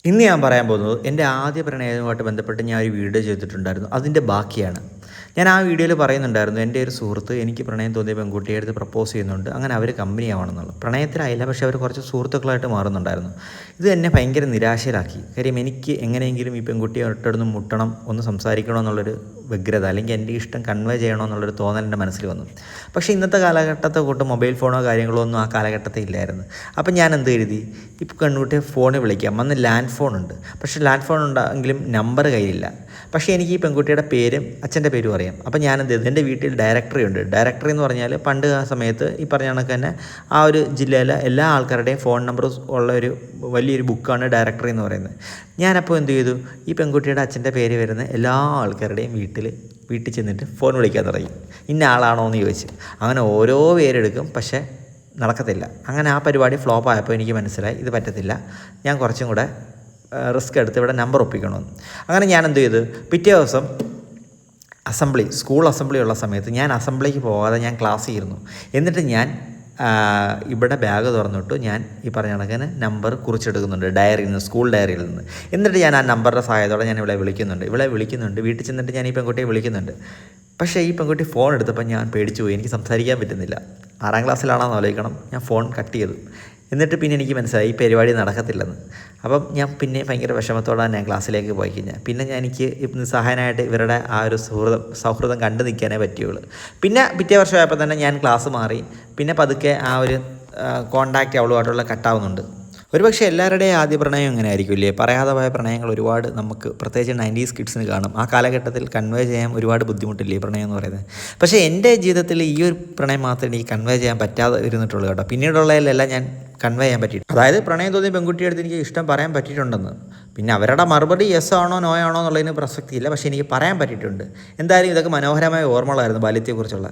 ഇന്ന് ഞാൻ പറയാൻ പോകുന്നത് എൻ്റെ ആദ്യ പ്രണയവുമായിട്ട് ബന്ധപ്പെട്ട് ഞാൻ ഒരു വീഡിയോ ചെയ്തിട്ടുണ്ടായിരുന്നു. അതിൻ്റെ ബാക്കിയാണ്. ഞാൻ ആ വീഡിയോയിൽ പറയുന്നുണ്ടായിരുന്നു, എൻ്റെ ഒരു സുഹൃത്ത് എനിക്ക് പ്രണയം തോന്നിയ പെൺകുട്ടിയെ അടുത്ത് പ്രപ്പോസ് ചെയ്യുന്നുണ്ട്, അങ്ങനെ അവർ കമ്പനി ആവണമെന്നുള്ളത്. പ്രണയത്തിലായില്ല, പക്ഷേ അവർ കുറച്ച് സുഹൃത്തുക്കളായിട്ട് മാറുന്നുണ്ടായിരുന്നു. ഇത് എന്നെ ഭയങ്കര നിരാശയിലാക്കി. കാര്യം എനിക്ക് എങ്ങനെയെങ്കിലും ഈ പെൺകുട്ടിയെ ഒട്ടടുന്ന് മുട്ടണം, ഒന്ന് സംസാരിക്കണമെന്നുള്ളൊരു വ്യഗ്രത, അല്ലെങ്കിൽ എൻ്റെ ഇഷ്ടം കൺവേ ചെയ്യണമെന്നുള്ളൊരു തോന്നൽ എൻ്റെ മനസ്സിൽ വന്നു. പക്ഷേ ഇന്നത്തെ കാലഘട്ടത്തെ കൂട്ട് മൊബൈൽ ഫോണോ കാര്യങ്ങളോ ഒന്നും ആ കാലഘട്ടത്തിൽ ഇല്ലായിരുന്നു. അപ്പം ഞാൻ എന്ത് കരുതി, ഇപ്പോൾ പെൺകുട്ടിയെ ഫോണിൽ വിളിക്കാം. അന്ന് ലാൻഡ് ഫോണുണ്ട്, പക്ഷേ ലാൻഡ് ഫോൺ ഉണ്ടെങ്കിലും നമ്പർ കയ്യിലില്ല. പക്ഷേ എനിക്ക് ഈ പെൺകുട്ടിയുടെ പേരും അച്ഛൻ്റെ പേരും അറിയാം. അപ്പം ഞാൻ എന്ത് ചെയ്തു, എൻ്റെ വീട്ടിൽ ഡയറക്ടറി ഉണ്ട്. ഡയറക്ടറി എന്ന് പറഞ്ഞാൽ പണ്ട് ആ സമയത്ത് ഈ പറഞ്ഞ കണക്ക് തന്നെ ആ ഒരു ജില്ലയിലെ എല്ലാ ആൾക്കാരുടെയും ഫോൺ നമ്പർ ഉള്ള ഒരു വലിയൊരു ബുക്കാണ് ഡയറക്ടറി എന്ന് പറയുന്നത്. ഞാനപ്പോൾ എന്ത് ചെയ്തു, ഈ പെൺകുട്ടിയുടെ അച്ഛൻ്റെ പേര് വരുന്ന എല്ലാ ആൾക്കാരുടെയും വീട്ടിൽ ചെന്നിട്ട് ഫോൺ വിളിക്കാൻ തുടങ്ങി. ഇന്ന ആളാണോ എന്ന് ചോദിച്ച് അങ്ങനെ ഓരോ പേരെടുക്കും, പക്ഷേ നടക്കത്തില്ല. അങ്ങനെ ആ പരിപാടി ഫ്ലോപ്പ് ആയപ്പോൾ എനിക്ക് മനസ്സിലായി ഇത് പറ്റത്തില്ല, ഞാൻ കുറച്ചും കൂടെ റിസ്ക് എടുത്ത് ഇവിടെ നമ്പർ ഒപ്പിക്കണമെന്ന്. അങ്ങനെ ഞാൻ എന്ത് ചെയ്തു, പിറ്റേ ദിവസം സ്കൂൾ അസംബ്ലി ഉള്ള സമയത്ത് ഞാൻ അസംബ്ലിക്ക് പോകാതെ ഞാൻ ക്ലാസ് ചെയ്യുന്നു. എന്നിട്ട് ഞാൻ ഇവിടെ ബാഗ് തുറന്നിട്ട് ഞാൻ ഈ പറഞ്ഞ കണക്കിന് നമ്പർ കുറിച്ചെടുക്കുന്നുണ്ട് ഡയറിയിൽ നിന്ന്, സ്കൂൾ ഡയറിയിൽ നിന്ന്. എന്നിട്ട് ഞാൻ ആ നമ്പറിൻ്റെ സഹായത്തോടെ ഞാൻ ഇവിടെ വിളിക്കുന്നുണ്ട്. വീട്ടിൽ ചെന്നിട്ട് ഞാൻ ഈ പെൺകുട്ടിയെ വിളിക്കുന്നുണ്ട്. പക്ഷേ ഈ പെൺകുട്ടി ഫോൺ എടുത്തപ്പോൾ ഞാൻ പേടിച്ചു പോയി. എനിക്ക് സംസാരിക്കാൻ പറ്റുന്നില്ല. 6ാം ക്ലാസ്സിലാണെന്ന് ആലോചിക്കണം. ഞാൻ ഫോൺ കട്ട് ചെയ്തു. എന്നിട്ട് പിന്നെ എനിക്ക് മനസ്സിലായി ഈ പരിപാടി നടക്കത്തില്ലെന്ന്. അപ്പം ഞാൻ പിന്നെ ഭയങ്കര വിഷമത്തോടെ ഞാൻ ക്ലാസ്സിലേക്ക് പോയി കഴിഞ്ഞാൽ പിന്നെ എനിക്ക് നിസ്സഹായനായിട്ട് ഇവരുടെ ആ ഒരു സൗഹൃദം കണ്ടു നിൽക്കാനേ പറ്റുകയുള്ളൂ. പിന്നെ പിറ്റേ വർഷമായപ്പോൾ തന്നെ ഞാൻ ക്ലാസ് മാറി. പിന്നെ പതുക്കെ ആ ഒരു കോണ്ടാക്റ്റ് അവളുമായിട്ടുള്ള കട്ടാവുന്നുണ്ട്. ഒരുപക്ഷെ എല്ലാവരുടെയും ആദ്യ പ്രണയം ഇങ്ങനെ ആയിരിക്കില്ലേ. പറയാതെ പോയ പ്രണയങ്ങൾ ഒരുപാട് നമുക്ക്, പ്രത്യേകിച്ച് 90s കിഡ്സിന് കാണും. ആ കാലഘട്ടത്തിൽ കൺവേ ചെയ്യാൻ ഒരുപാട് ബുദ്ധിമുട്ടില്ലേ പ്രണയം എന്ന് പറയുന്നത്. പക്ഷേ എൻ്റെ ജീവിതത്തിൽ ഈ ഒരു പ്രണയം മാത്രമേ എനിക്ക് കൺവേ ചെയ്യാൻ പറ്റാതെ ഇരുന്നിട്ടുള്ളൂ കേട്ടോ. പിന്നീടുള്ളതിലെല്ലാം ഞാൻ കൺവേ ചെയ്യാൻ പറ്റിയിട്ടുണ്ട്. അതായത് പ്രണയം തോന്നിയ പെൺകുട്ടിയുടെ അടുത്ത് എനിക്ക് ഇഷ്ടം പറയാൻ പറ്റിയിട്ടുണ്ടെന്ന്. പിന്നെ അവരുടെ മറുപടി യെസ് ആണോ നോ ആണോ എന്നുള്ളതിന് പ്രസക്തിയില്ല, പക്ഷേ എനിക്ക് പറയാൻ പറ്റിയിട്ടുണ്ട്. എന്തായാലും ഇതൊക്കെ മനോഹരമായ ഓർമ്മകളായിരുന്നു ബാല്യത്തെക്കുറിച്ചുള്ള.